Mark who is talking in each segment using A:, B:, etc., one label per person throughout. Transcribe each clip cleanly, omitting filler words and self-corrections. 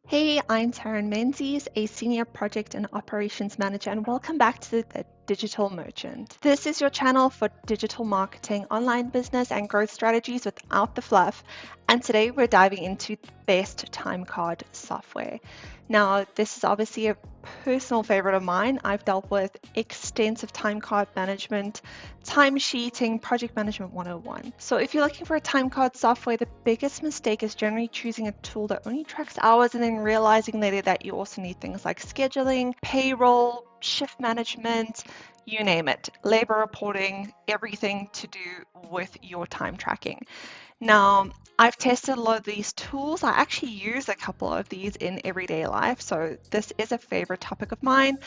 A: Hey, I'm Taryn Menzies, a Senior Project and Operations Manager, and welcome back to the Digital Merchant. This is your channel for digital marketing, online business, and growth strategies without the fluff. And today we're diving into the best Timecard software. Now, this is obviously a personal favorite of mine. I've dealt with extensive timecard management, timesheeting, project management 101. So if you're looking for a timecard software, the biggest mistake is generally choosing a tool that only tracks hours and then realizing later that you also need things like scheduling, payroll, shift management, you name it, labor reporting, everything to do with your time tracking. Now, I've tested a lot of these tools. I actually use a couple of these in everyday life, so this is a favorite topic of mine.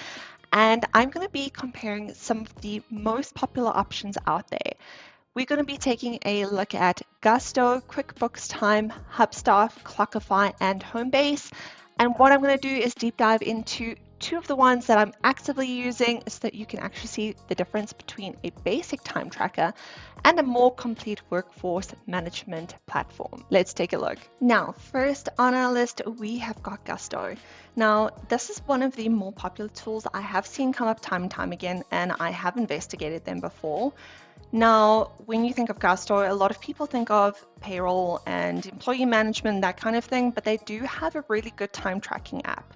A: And I'm going to be comparing some of the most popular options out there. We're going to be taking a look at Gusto, QuickBooks Time, Hubstaff, Clockify, and Homebase. And what I'm going to do is deep dive into two of the ones that I'm actively using so that you can actually see the difference between a basic time tracker and a more complete workforce management platform. Let's take a look. Now, first on our list, we have got Gusto. Now, this is one of the more popular tools I have seen come up time and time again, and I have investigated them before. Now, when you think of Gusto, a lot of people think of payroll and employee management, that kind of thing, but they do have a really good time tracking app.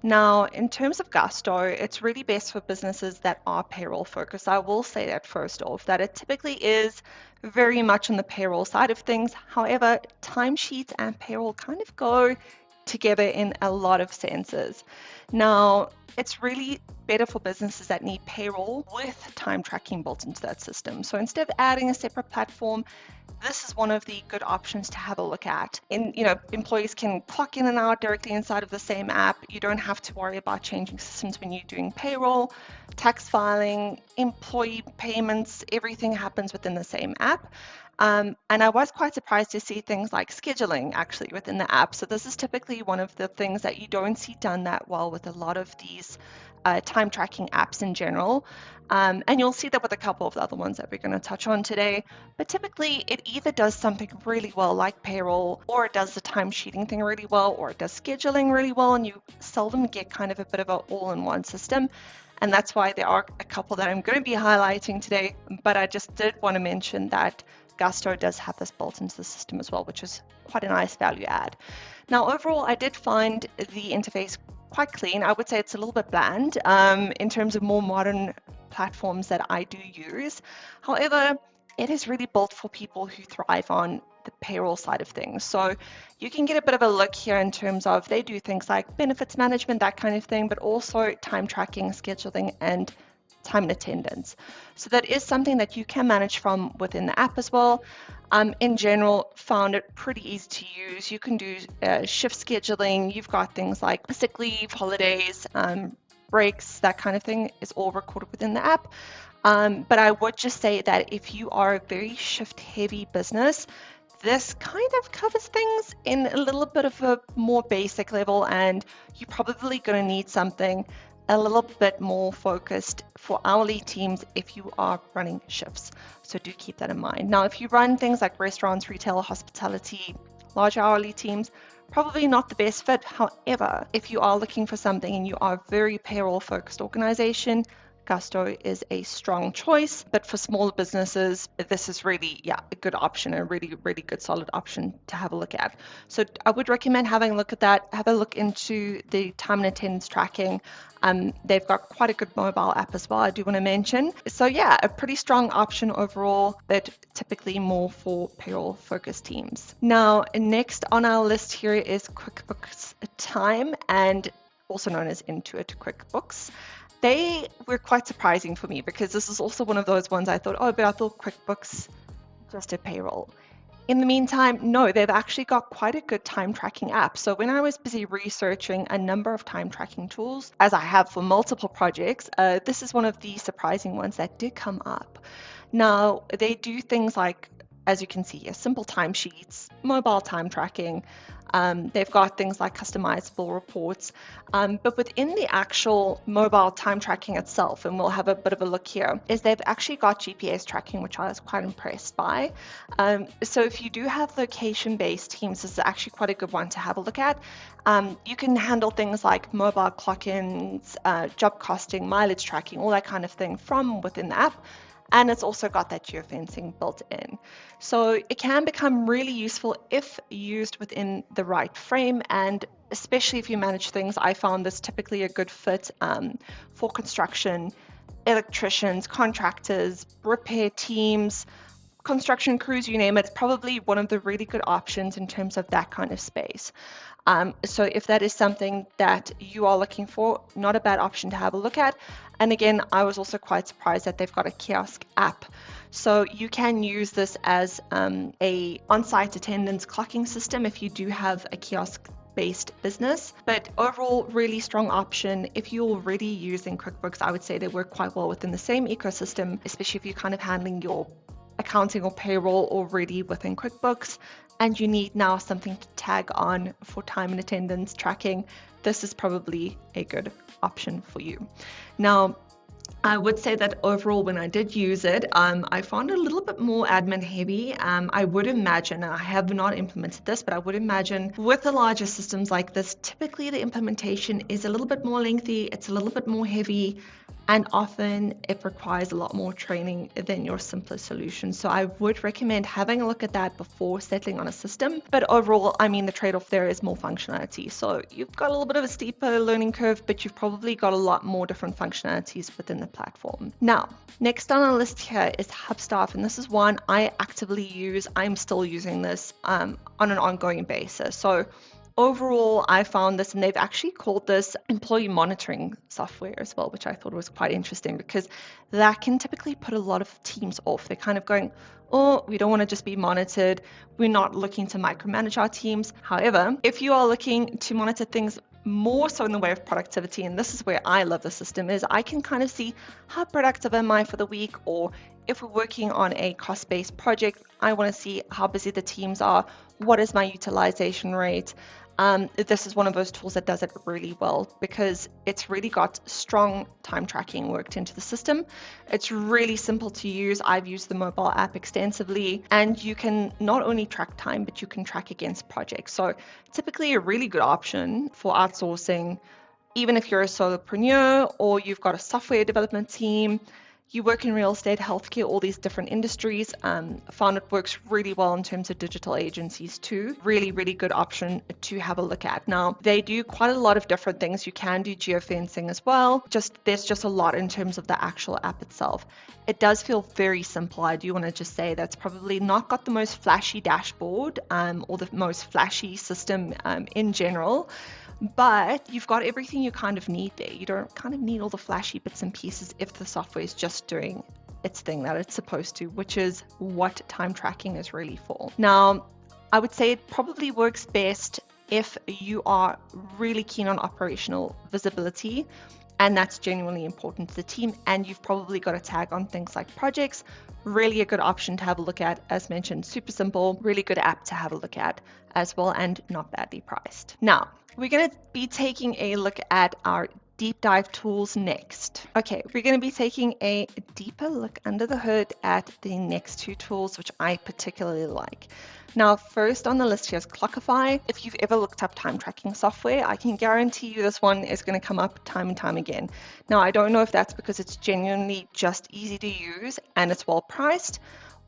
A: Now, in terms of Gusto, it's really best for businesses that are payroll focused. I will say that first off, that it typically is very much on the payroll side of things. However, timesheets and payroll kind of go together in a lot of senses. Now, it's really better for businesses that need payroll with time tracking built into that system. So instead of adding a separate platform, this is one of the good options to have a look at. Employees can clock in and out directly inside of the same app. You don't have to worry about changing systems when you're doing payroll, tax filing, employee payments, everything happens within the same app. And I was quite surprised to see things like scheduling actually within the app. So this is typically one of the things that you don't see done that well with a lot of these time tracking apps in general. And you'll see that with a couple of the other ones that we're going to touch on today. But typically, it either does something really well, like payroll, or it does the timesheeting thing really well, or it does scheduling really well, and you seldom get kind of a bit of an all-in-one system. And that's why there are a couple that I'm going to be highlighting today. But I just did want to mention that Gusto does have this built into the system as well, which is quite a nice value add. Now, overall, I did find the interface quite clean. I would say it's a little bit bland in terms of more modern platforms that I do use. However, it is really built for people who thrive on the payroll side of things. So you can get a bit of a look here in terms of they do things like benefits management, that kind of thing, but also time tracking, scheduling, and time and attendance. So that is something that you can manage from within the app as well. In general, found it pretty easy to use. You can do shift scheduling. You've got things like sick leave, holidays, breaks, that kind of thing is all recorded within the app. But I would just say that if you are a very shift heavy business, this kind of covers things in a little bit of a more basic level, and you're probably going to need something a little bit more focused for hourly teams if you are running shifts. So do keep that in mind. Now, if you run things like restaurants, retail, hospitality, large hourly teams, probably not the best fit. However, if you are looking for something and you are a very payroll focused organization, Gusto is a strong choice, but for smaller businesses, this is really, a good option, a really, really good solid option to have a look at. So I would recommend having a look at that. Have a look into the time and attendance tracking. They've got quite a good mobile app as well, I do want to mention. So a pretty strong option overall, but typically more for payroll focused teams. Now, next on our list here is QuickBooks Time, and also known as Intuit QuickBooks. They were quite surprising for me because this is also one of those ones I thought, but I thought QuickBooks just did payroll. In the meantime, no, they've actually got quite a good time tracking app. So when I was busy researching a number of time tracking tools, as I have for multiple projects, this is one of the surprising ones that did come up. Now, they do things like, as you can see here, simple timesheets, mobile time tracking, They've got things like customizable reports, but within the actual mobile time tracking itself, and we'll have a bit of a look here, is they've actually got GPS tracking, which I was quite impressed by. So if you do have location-based teams, this is actually quite a good one to have a look at. You can handle things like mobile clock-ins, job costing, mileage tracking, all that kind of thing from within the app. And it's also got that geofencing built in. So it can become really useful if used within the right frame, and especially if you manage things. I found this typically a good fit for construction, electricians, contractors, repair teams, construction crews, you name it. It's probably one of the really good options in terms of that kind of space. So if that is something that you are looking for, not a bad option to have a look at. And again, I was also quite surprised that they've got a kiosk app. So you can use this as a on-site attendance clocking system if you do have a kiosk-based business. But overall, really strong option. If you're already using QuickBooks, I would say they work quite well within the same ecosystem, especially if you're kind of handling your accounting or payroll already within QuickBooks, and you need now something to tag on for time and attendance tracking. This is probably a good option for you. Now, I would say that overall, when I did use it, I found it a little bit more admin heavy. I would imagine, and I have not implemented this, but I would imagine with the larger systems like this, typically the implementation is a little bit more lengthy, it's a little bit more heavy, and often it requires a lot more training than your simpler solution. So I would recommend having a look at that before settling on a system. But overall, I mean, the trade-off there is more functionality. So you've got a little bit of a steeper learning curve, but you've probably got a lot more different functionalities within the platform. Now, next on our list here is Hubstaff, and this is one I actively use. I'm still using this on an ongoing basis. So overall, I found this, and they've actually called this employee monitoring software as well, which I thought was quite interesting because that can typically put a lot of teams off. They're kind of going, oh, we don't want to just be monitored. We're not looking to micromanage our teams. However, if you are looking to monitor things more so in the way of productivity, and this is where I love the system, is I can kind of see how productive am I for the week, or if we're working on a cost-based project, I want to see how busy the teams are. What is my utilization rate? This is one of those tools that does it really well because it's really got strong time tracking worked into the system. It's really simple to use. I've used the mobile app extensively, and you can not only track time, but you can track against projects. So typically a really good option for outsourcing, even if you're a solopreneur or you've got a software development team, you work in real estate, healthcare, all these different industries. Found it works really well in terms of digital agencies too. Really, really good option to have a look at. Now, they do quite a lot of different things. You can do geofencing as well. There's just a lot in terms of the actual app itself. It does feel very simple. I do want to just say that's probably not got the most flashy dashboard or the most flashy system in general. But you've got everything you kind of need there. You don't kind of need all the flashy bits and pieces if the software is just doing its thing that it's supposed to, which is what time tracking is really for. Now, I would say it probably works best if you are really keen on operational visibility, and that's genuinely important to the team, and you've probably got a tag on things like projects. Really a good option to have a look at. As mentioned, super simple, really good app to have a look at as well, and not badly priced. Now, we're going to be taking a look at our deep dive tools next. Okay, we're going to be taking a deeper look under the hood at the next two tools, which I particularly like. Now, first on the list here is Clockify. If you've ever looked up time tracking software, I can guarantee you this one is going to come up time and time again. Now, I don't know if that's because it's genuinely just easy to use and it's well priced,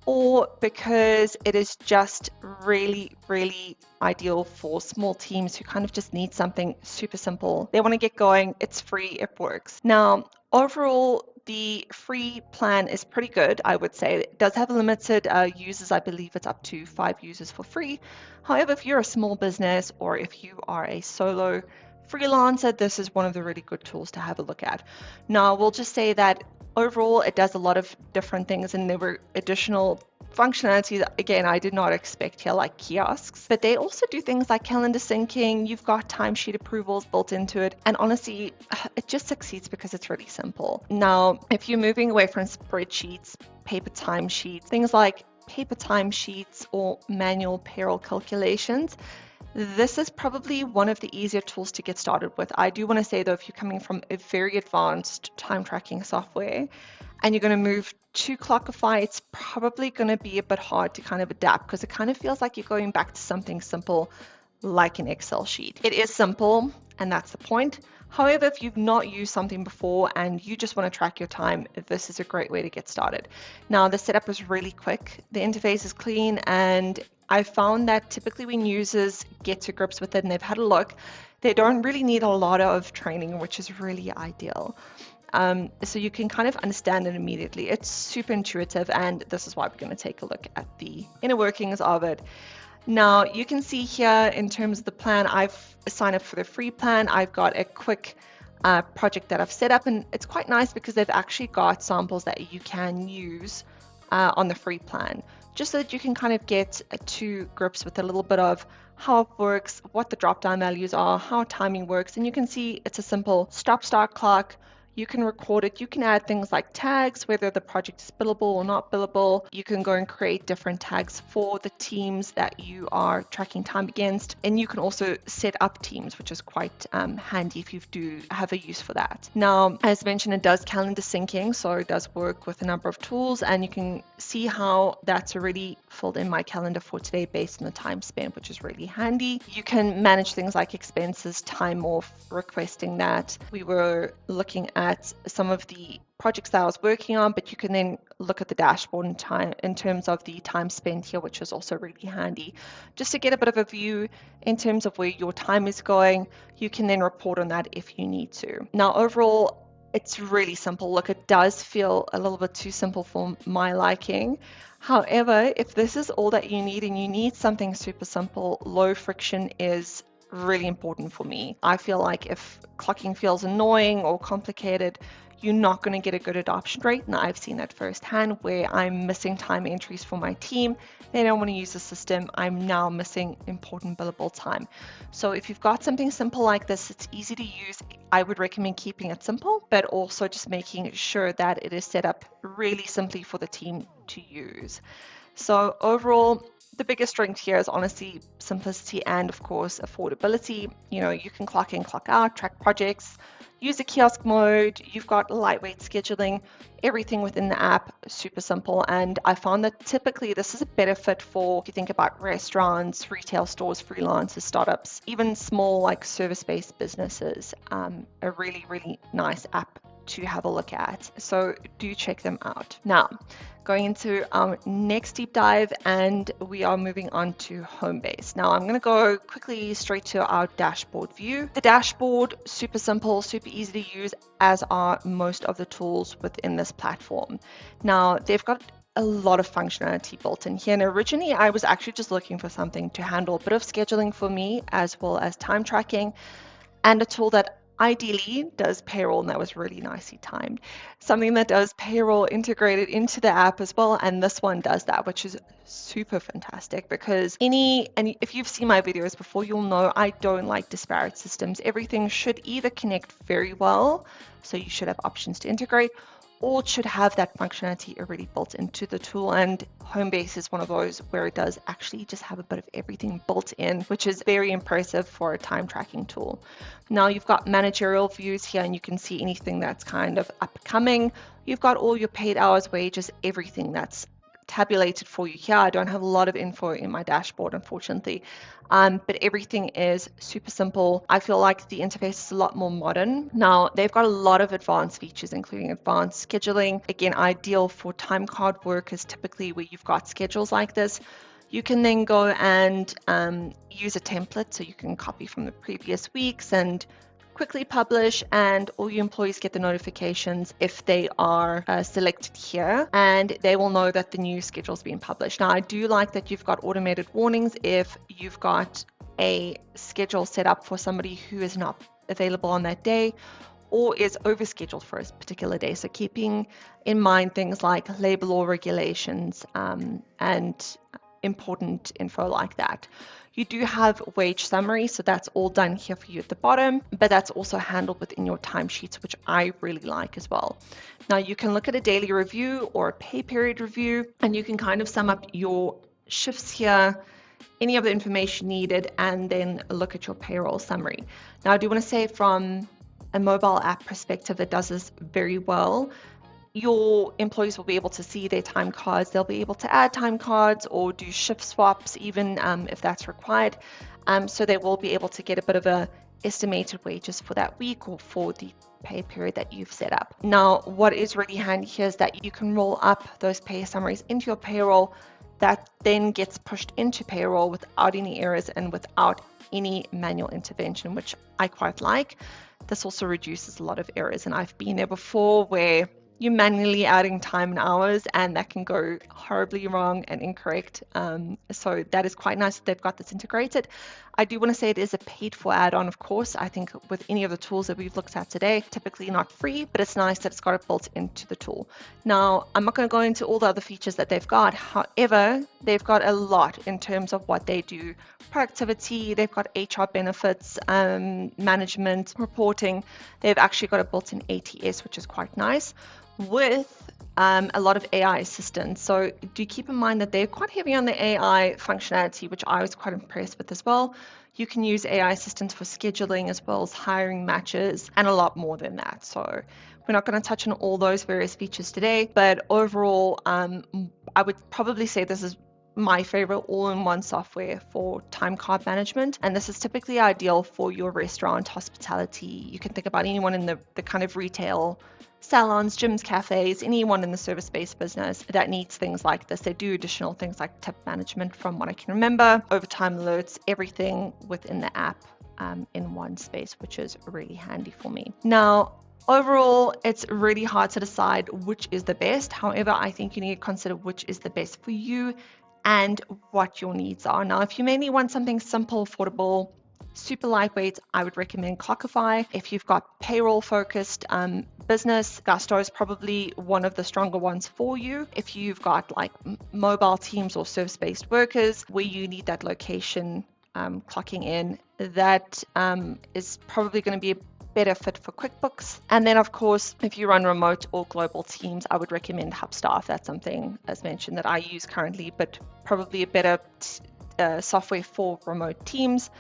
A: or because it is just really, really ideal for small teams who kind of just need something super simple. They want to get going, it's free, it works. Now, overall, the free plan is pretty good, I would say. It does have limited users. I believe it's up to 5 users for free. However, if you're a small business or if you are a solo freelancer, this is one of the really good tools to have a look at. Now, we'll just say that overall, it does a lot of different things, and there were additional functionality that, again, I did not expect here, like kiosks, but they also do things like calendar syncing. You've got timesheet approvals built into it, and honestly, it just succeeds because it's really simple. Now, if you're moving away from spreadsheets, paper timesheets, things like paper timesheets or manual payroll calculations, This is probably one of the easier tools to get started with. I do want to say though, if you're coming from a very advanced time tracking software and you're going to move to Clockify, it's probably going to be a bit hard to kind of adapt because it kind of feels like you're going back to something simple like an Excel sheet. It is simple, and that's the point. However, if you've not used something before and you just want to track your time, this is a great way to get started. Now, the setup is really quick. The interface is clean, and I found that typically when users get to grips with it and they've had a look, they don't really need a lot of training, which is really ideal. So you can kind of understand it immediately. It's super intuitive, and this is why we're going to take a look at the inner workings of it. Now you can see here in terms of the plan, I've signed up for the free plan. I've got a quick project that I've set up, and it's quite nice because they've actually got samples that you can use on the free plan, just so that you can kind of get to grips with a little bit of how it works, what the drop down values are, how timing works. And you can see it's a simple stop start clock. You can record it. You can add things like tags, whether the project is billable or not billable. You can go and create different tags for the teams that you are tracking time against. And you can also set up teams, which is quite handy if you do have a use for that. Now, as mentioned, it does calendar syncing, so it does work with a number of tools. And you can see how that's already filled in my calendar for today based on the time spent, which is really handy. You can manage things like expenses, time off, requesting that. We were looking at some of the projects that I was working on, but you can then look at the dashboard in time in terms of the time spent here, which is also really handy. Just to get a bit of a view in terms of where your time is going, you can then report on that if you need to. Now, overall, it's really simple. Look, it does feel a little bit too simple for my liking. However, if this is all that you need and you need something super simple, low friction is really important for me. I feel like if clocking feels annoying or complicated, you're not going to get a good adoption rate. And I've seen that firsthand where I'm missing time entries for my team. They don't want to use the system. I'm now missing important billable time. So if you've got something simple like this, it's easy to use. I would recommend keeping it simple, but also just making sure that it is set up really simply for the team to use. So overall, the biggest strength here is honestly simplicity and of course affordability. You know, you can clock in, clock out, track projects, use a kiosk mode. You've got lightweight scheduling, everything within the app, super simple. And I found that typically this is a better fit for, if you think about restaurants, retail stores, freelancers, startups, even small like service-based businesses. A really, really nice app to have a look at. So do check them out. Now, going into our next deep dive, and we are moving on to Homebase. Now I'm going to go quickly straight to our dashboard view. The dashboard, super simple, super easy to use, as are most of the tools within this platform. Now they've got a lot of functionality built in here, and originally I was actually just looking for something to handle a bit of scheduling for me as well as time tracking, and a tool that ideally does payroll, and that was really nicely timed. Something that does payroll integrated into the app as well, and this one does that, which is super fantastic because and if you've seen my videos before, you'll know I don't like disparate systems. Everything should either connect very well, so you should have options to integrate, or it should have that functionality already built into the tool. And Homebase is one of those where it does actually just have a bit of everything built in, which is very impressive for a time tracking tool. Now you've got managerial views here, and you can see anything that's kind of upcoming. You've got all your paid hours, wages, everything that's tabulated for you here. I don't have a lot of info in my dashboard, unfortunately, but everything is super simple. I feel like the interface is a lot more modern. Now, they've got a lot of advanced features, including advanced scheduling. Again, ideal for time card workers, typically where you've got schedules like this. You can then go and use a template, so you can copy from the previous weeks and quickly publish, and all your employees get the notifications if they are selected here, and they will know that the new schedule is being published. Now, I do like that you've got automated warnings if you've got a schedule set up for somebody who is not available on that day or is overscheduled for a particular day. So keeping in mind things like labor law regulations and important info like that. You do have wage summary, so that's all done here for you at the bottom, but that's also handled within your timesheets, which I really like as well. Now you can look at a daily review or a pay period review, and you can kind of sum up your shifts here, any of the information needed, and then look at your payroll summary. Now, I do want to say from a mobile app perspective that does this very well, your employees will be able to see their time cards. They'll be able to add time cards or do shift swaps, even if that's required. So they will be able to get a bit of a estimated wages for that week or for the pay period that you've set up. Now, what is really handy here is that you can roll up those pay summaries into your payroll. That then gets pushed into payroll without any errors and without any manual intervention, which I quite like. This also reduces a lot of errors, and I've been there before where you're manually adding time and hours, and that can go horribly wrong and incorrect. So that is quite nice that they've got this integrated. I do want to say it is a paid for add-on, of course. I think with any of the tools that we've looked at today, typically not free, but it's nice that it's got it built into the tool. Now, I'm not going to go into all the other features that they've got. However, they've got a lot in terms of what they do. Productivity, they've got HR benefits, management, reporting. They've actually got a built-in ATS, which is quite nice, with a lot of AI assistance. So do keep in mind that they're quite heavy on the AI functionality, which I was quite impressed with as well. You can use AI assistance for scheduling as well as hiring matches and a lot more than that. So we're not going to touch on all those various features today, but overall, I would probably say this is my favorite all-in-one software for time card management. And this is typically ideal for your restaurant, hospitality. You can think about anyone in the kind of retail, salons, gyms, cafes, anyone in the service-based business that needs things like this. They do additional things like tip management from what I can remember, overtime alerts, everything within the app in one space, which is really handy for me. Now, overall, it's really hard to decide which is the best. However, I think you need to consider which is the best for you and what your needs are. Now, if you mainly want something simple, affordable, super lightweight, I would recommend Clockify. If you've got payroll-focused business, Gusto is probably one of the stronger ones for you. If you've got like mobile teams or service-based workers where you need that location clocking in, that is probably going to be a better fit for QuickBooks. And then, of course, if you run remote or global teams, I would recommend Hubstaff. That's something, as mentioned, that I use currently, but probably a better software for remote teams.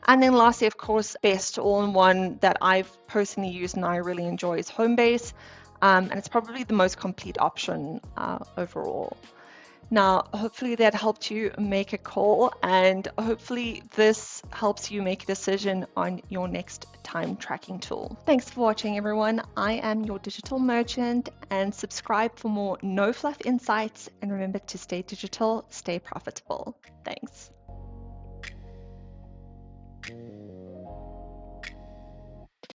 A: And then lastly, of course, best all-in-one that I've personally used and I really enjoy is Homebase. And it's probably the most complete option overall. Now, hopefully that helped you make a call, and hopefully this helps you make a decision on your next time tracking tool. Thanks for watching, everyone. I am your digital merchant, and subscribe for more no fluff insights. And remember to stay digital, stay profitable. Thanks.